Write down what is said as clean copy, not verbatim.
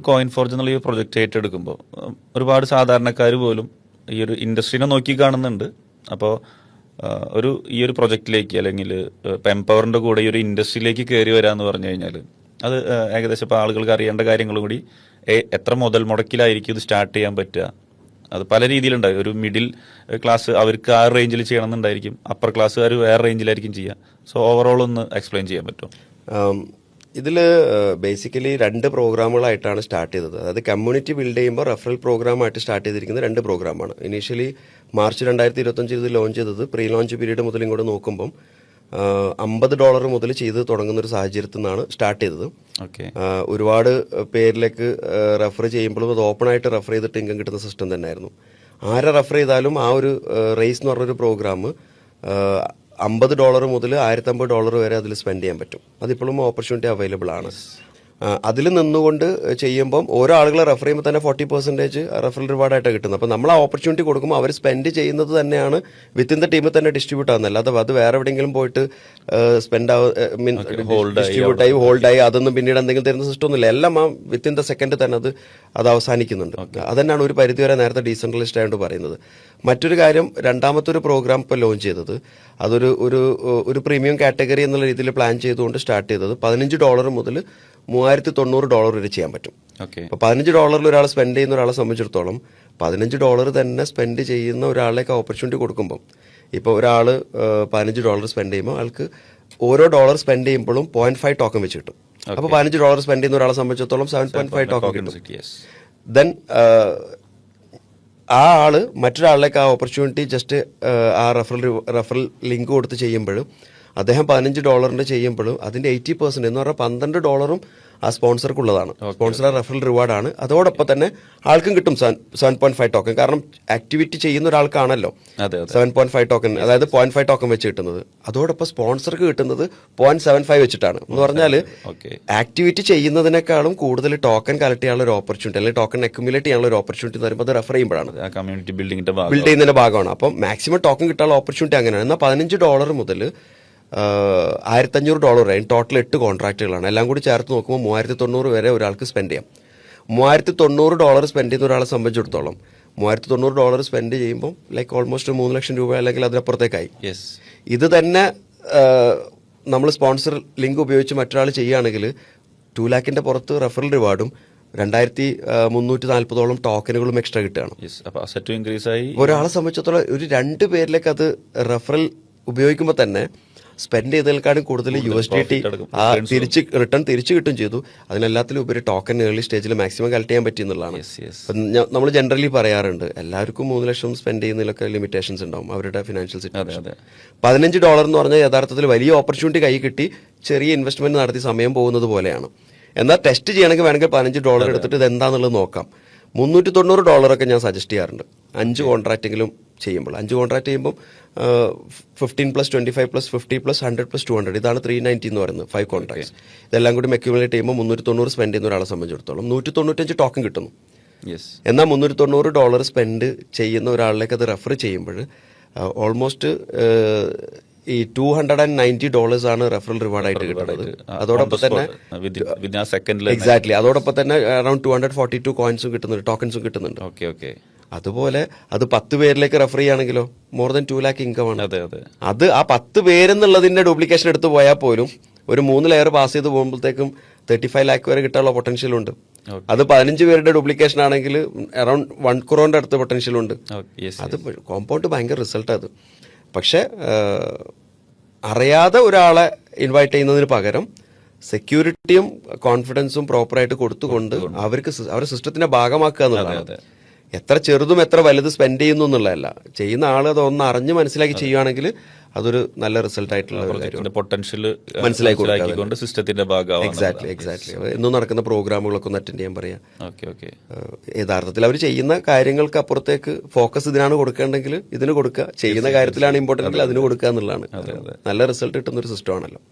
Coin forge എന്നുള്ള ഈ project ഏറ്റെടുക്കുമ്പോൾ ഒരുപാട് സാധാരണക്കാർ പോലും ഈ ഒരു ഇൻഡസ്ട്രീനെ നോക്കി കാണുന്നുണ്ട്. അപ്പോൾ ഈ ഒരു പ്രൊജക്റ്റിലേക്ക് അല്ലെങ്കിൽ ഇപ്പം എംപവറിൻ്റെ കൂടെ ഈ ഒരു ഇൻഡസ്ട്രിയിലേക്ക് കയറി വരാമെന്ന് പറഞ്ഞു കഴിഞ്ഞാൽ അത് ഏകദേശം ഇപ്പോൾ ആളുകൾക്ക് അറിയേണ്ട കാര്യങ്ങളും കൂടി എത്ര മുതൽ മുടക്കിലായിരിക്കും ഇത് സ്റ്റാർട്ട് ചെയ്യാൻ പറ്റുക. അത് പല രീതിയിലുണ്ടാവും. ഒരു മിഡിൽ ക്ലാസ് അവർക്ക് ആ റേഞ്ചിൽ ചെയ്യണമെന്നുണ്ടായിരിക്കും, അപ്പർ ക്ലാസ്സുകാർ വേറെ റേഞ്ചിലായിരിക്കും ചെയ്യുക. സോ ഓവറോൾ ഒന്ന് എക്സ്പ്ലെയിൻ ചെയ്യാൻ പറ്റുമോ? ഇതിൽ ബേസിക്കലി 2 പ്രോഗ്രാമുകളായിട്ടാണ് സ്റ്റാർട്ട് ചെയ്തത്. അതായത് കമ്മ്യൂണിറ്റി ബിൽഡ് ചെയ്യുമ്പോൾ റെഫറൽ പ്രോഗ്രാമായിട്ട് സ്റ്റാർട്ട് ചെയ്തിരിക്കുന്നത് 2 പ്രോഗ്രാമാണ്. ഇനീഷ്യലി മാർച്ച് 2025 ഇത് ലോഞ്ച് ചെയ്തത്. പ്രീ ലോഞ്ച് പീരീഡ് മുതൽ ഇങ്ങോട്ട് നോക്കുമ്പം $50 മുതൽ ചെയ്ത് തുടങ്ങുന്ന ഒരു സാഹചര്യത്തിൽ നിന്നാണ് സ്റ്റാർട്ട് ചെയ്തത്. ഒരുപാട് പേരിലേക്ക് റെഫർ ചെയ്യുമ്പോഴും അത് ഓപ്പൺ ആയിട്ട് റെഫർ ചെയ്തിട്ട് ഇൻകം കിട്ടുന്ന സിസ്റ്റം തന്നെയായിരുന്നു. ആരെ റെഫർ ചെയ്താലും ആ ഒരു റേസ് എന്ന് പറഞ്ഞൊരു പ്രോഗ്രാം $50 മുതൽ $1,050 വരെ അതിൽ സ്പെൻഡ് ചെയ്യാൻ പറ്റും. അതിപ്പോഴും ഓപ്പർച്യൂണിറ്റി അവൈലബിൾ ആണ്. അതിൽ നിന്നുകൊണ്ട് ചെയ്യുമ്പം ഓരോ ആളുകളെ റെഫർ ചെയ്യുമ്പോൾ തന്നെ 40% റെഫറൽ റിവാർഡായിട്ടാണ് കിട്ടുന്നത്. അപ്പോൾ നമ്മൾ ആ ഓപ്പർച്യൂണിറ്റി കൊടുക്കുമ്പോൾ അവർ സ്പെൻഡ് ചെയ്യുന്നത് തന്നെയാണ് വിത്തിൻ ദ ടീമിൽ തന്നെ ഡിസ്ട്രിബ്യൂട്ട് ആവുന്നത്. അല്ലാതെ അത് വേറെ എവിടെയെങ്കിലും പോയിട്ട് ഡിസ്ട്രിബ്യൂട്ട് ആയി ഹോൾഡായി അതൊന്നും പിന്നീട് എന്തെങ്കിലും തരുന്ന സിസ്റ്റം ഒന്നുമില്ല. എല്ലാം ആ വിത്തിൻ ദ സെക്കൻഡ് തന്നെ അത് അവസാനിക്കുന്നുണ്ട്. അതന്നെയാണ് ഒരു പരിധിവരെ നേരത്തെ ഡീസെൻട്രലൈസ്ഡ് ആയതുകൊണ്ട് പറയുന്നത്. മറ്റൊരു കാര്യം, രണ്ടാമത്തെ ഒരു പ്രോഗ്രാം ഇപ്പോൾ ലോഞ്ച് ചെയ്തത് അതൊരു ഒരു പ്രീമിയം കാറ്റഗറി എന്നുള്ള രീതിയിൽ പ്ലാൻ ചെയ്തുകൊണ്ട് സ്റ്റാർട്ട് ചെയ്തത് $15 മുതൽ $3,900 വരെ ചെയ്യാൻ പറ്റും. അപ്പോൾ $15 ഒരാൾ സ്പെൻഡ് ചെയ്യുന്ന ഒരാളെ സംബന്ധിച്ചിടത്തോളം $15 തന്നെ സ്പെൻഡ് ചെയ്യുന്ന ഒരാളേക്ക് ഓപ്പർച്യൂണിറ്റി കൊടുക്കുമ്പോൾ, ഇപ്പോൾ ഒരാൾ $15 സ്പെൻഡ് ചെയ്യുമ്പോൾ ആൾക്ക് ഓരോ ഡോളർ സ്പെൻഡ് ചെയ്യുമ്പോഴും 0.5 ടോക്കൺ വെച്ച് കിട്ടും. അപ്പോൾ $15 സ്പെൻഡ് ചെയ്യുന്ന ഒരാളെ സംബന്ധിച്ചിടത്തോളം 7.5 ടോക്കൺ കിട്ടും. ദെൻ ആ ആള് മറ്റൊരാളിലേക്ക് ആ ഓപ്പർച്യൂണിറ്റി ജസ്റ്റ് ആ റെഫറൽ ലിങ്ക് കൊടുത്ത് ചെയ്യുമ്പോഴും അദ്ദേഹം $15 ചെയ്യുമ്പോഴും അതിന്റെ 80% എന്ന് പറഞ്ഞാൽ $12 ആ സ്പോൺസർക്കുള്ളതാണ്. Sponsor referral റിവാർഡാണ്. അതോടൊപ്പം തന്നെ ആൾക്കും കിട്ടും 7.5 ടോക്കൺ. കാരണം ആക്ടിവിറ്റി ചെയ്യുന്ന ഒരാൾക്കാണല്ലോ 7.5 ടോക്കൺ, അതായത് 0.5 ടോക്കൺ വെച്ച് കിട്ടുന്നത്. അതോടൊപ്പം സ്പോൺസർക്ക് കിട്ടുന്നത് 0.75 വെച്ചിട്ടാണ്. എന്ന് പറഞ്ഞാൽ ആക്ടിവിറ്റി ചെയ്യുന്നതിനേക്കാളും കൂടുതൽ ടോക്കൺ കളക്ട് ചെയ്യാനുള്ള ഒരു ഓപ്പർച്യൂണിറ്റി അല്ലെങ്കിൽ ടോക്കൺ അക്യുമുലേറ്റ് ചെയ്യാനുള്ള ഒരു ഓപ്പർച്യൂണിറ്റി എന്ന് പറയുമ്പോൾ അത് റെഫർ ചെയ്യുമ്പോഴാണ്, കമ്മ്യൂണിറ്റി ബിൽഡ് ചെയ്യുന്നതിന്റെ ഭാഗമാണ്. അപ്പം മാക്സിമം ടോക്കൺ കിട്ടാനുള്ള ഓപ്പർച്യൂണിറ്റി അങ്ങനെയാണ്. എന്നാൽ $15 മുതൽ $1,500 ടോട്ടൽ 8 കോൺട്രാക്റ്റുകളാണ്. എല്ലാം കൂടി ചേർത്ത് നോക്കുമ്പോൾ $3,900 വരെ ഒരാൾക്ക് സ്പെൻഡ് ചെയ്യാം. $3,900 സ്പെൻഡ് ചെയ്യുന്ന ഒരാളെ സംബന്ധിച്ചിടത്തോളം $3,900 സ്പെൻഡ് ചെയ്യുമ്പോൾ ലൈക്ക് ഓൾമോസ്റ്റ് $3 ലക്ഷം അല്ലെങ്കിൽ അതിനപ്പുറത്തേക്കായി. ഇത് തന്നെ നമ്മൾ സ്പോൺസർ ലിങ്ക് ഉപയോഗിച്ച് മറ്റൊരാൾ ചെയ്യുകയാണെങ്കിൽ 2 lakhന്റെ പുറത്ത് റെഫറൽ റിവാർഡും 2,340 ടോക്കനുകളും എക്സ്ട്രാ കിട്ടുകയാണ്. ഒരാളെ സംബന്ധിച്ചിടത്തോളം ഒരു 2 പേരിലേക്ക് അത് റെഫറൽ ഉപയോഗിക്കുമ്പോൾ തന്നെ സ്പെൻഡ് ചെയ്തതിനേക്കാളും കൂടുതൽ USDT റിട്ടേൺ തിരിച്ചു കിട്ടും ചെയ്തു. അതിനെല്ലാത്തിലും ഉപരി ടോക്കൺ ഏർലി സ്റ്റേജിൽ മാക്സിമം കളക്ട് ചെയ്യാൻ പറ്റി എന്നുള്ളതാണ്. നമ്മൾ ജനറലി പറയാറുണ്ട് എല്ലാവർക്കും 3 ലക്ഷം സ്പെൻഡ് ചെയ്യുന്നതിലൊക്കെ ലിമിറ്റേഷൻസ് ഉണ്ടാവും അവരുടെ ഫിനാൻഷ്യൽ സിറ്റുവേഷൻ. $15 എന്ന് പറഞ്ഞാൽ യഥാർത്ഥത്തിൽ വലിയ ഓപ്പർച്യൂണിറ്റി കൈ കിട്ടി ചെറിയ ഇൻവെസ്റ്റ്മെന്റ് നടത്തി സമയം പോകുന്നത് പോലെയാണ്. എന്നാൽ ടെസ്റ്റ് ചെയ്യണമെങ്കിൽ വേണമെങ്കിൽ $15 എടുത്തിട്ട് ഇത് എന്താണെന്നുള്ളത് നോക്കാം. $390 ഞാൻ സജസ്റ്റ് ചെയ്യാറുണ്ട് 5 കോൺട്രാക്റ്റെങ്കിലും ചെയ്യുമ്പോൾ. 5 കോൺട്രാക്ട് ചെയ്യുമ്പോൾ 15 + 25 + 50 + 100 + 200 ഇതാണ് 390 എന്ന് പറയുന്നത് 5 കോൺട്രാക്ട്സ്. ഇതെല്ലാം കൂടി അക്യുമുലേറ്റ് ചെയ്യുമ്പോൾ $390 സ്പെൻഡ് ചെയ്യുന്ന ഒരാളെ സംബന്ധിച്ചിടത്തോളം 195 ടോക്കൺ കിട്ടുന്നു. എന്നാൽ $390 സ്പെൻഡ് ചെയ്യുന്ന ഒരാളിലേക്ക് അത് റെഫർ ചെയ്യുമ്പോൾ ഓൾമോസ്റ്റ് ഈ $290 ആണ് റെഫറൽ റിവാർഡായിട്ട് കിട്ടുന്നത്. അതോടൊപ്പം തന്നെ എക്സാക്ട്ലി അതോടൊപ്പം തന്നെ അറൌണ്ട് 242 കോയിൻസും കിട്ടുന്നുണ്ട്, ടോക്കൺസും കിട്ടുന്നുണ്ട്. അതുപോലെ അത് 10 പേരിലേക്ക് റെഫർ ചെയ്യുകയാണെങ്കിലോ മോർ ദാൻ 2 lakh ഇൻകം ആണ്. അത് ആ 10 പേരെന്നുള്ളതിന്റെ ഡ്യൂപ്ലിക്കേഷൻ എടുത്ത് പോയാൽ പോലും ഒരു 3 ലെയർ പാസ് ചെയ്ത് പോകുമ്പോഴത്തേക്കും 35 lakh വരെ കിട്ടാനുള്ള പൊട്ടൻഷ്യൽ ഉണ്ട്. അത് 15 പേരുടെ ഡ്യൂപ്ലിക്കേഷൻ ആണെങ്കിൽ അറൌണ്ട് 1 crore അടുത്ത് പൊട്ടൻഷ്യൽ ഉണ്ട്. അത് കോമ്പൗണ്ട് ഭയങ്കര റിസൾട്ട് അത്. പക്ഷെ അറിയാതെ ഒരാളെ ഇൻവൈറ്റ് ചെയ്യുന്നതിന് പകരം സെക്യൂരിറ്റിയും കോൺഫിഡൻസും പ്രോപ്പറായിട്ട് കൊടുത്തുകൊണ്ട് അവർക്ക് അവരുടെ സിസ്റ്റത്തിന്റെ ഭാഗമാക്കുക എന്നുള്ളതാണ്. എത്ര ചെറുതും എത്ര വലുത് സ്പെൻഡ് ചെയ്യുന്നു എന്നുള്ളതല്ല, ചെയ്യുന്ന ആൾ അത് ഒന്ന് അറിഞ്ഞ് മനസ്സിലാക്കി ചെയ്യുകയാണെങ്കിൽ അതൊരു നല്ല റിസൾട്ട് ആയിട്ടുള്ള പൊട്ടൻഷ്യൽ മനസ്സിലാക്കിക്കൊണ്ട് സിസ്റ്റത്തിന്റെ ഭാഗം. എക്സാക്ട്ലി എന്നും നടക്കുന്ന പ്രോഗ്രാമുകളൊക്കെ ഒന്ന് അറ്റൻഡ് ചെയ്യാൻ പറയാം. യഥാർത്ഥത്തിൽ അവർ ചെയ്യുന്ന കാര്യങ്ങൾക്ക് അപ്പുറത്തേക്ക് ഫോക്കസ് ഇതിനാണ് കൊടുക്കേണ്ടെങ്കിൽ ഇതിന് കൊടുക്കുക, ചെയ്യുന്ന കാര്യത്തിലാണ് ഇമ്പോർട്ടൻ്റ് അതിന് കൊടുക്കുക എന്നുള്ളതാണ്. നല്ല റിസൾട്ട് കിട്ടുന്ന ഒരു സിസ്റ്റം ആണല്ലോ.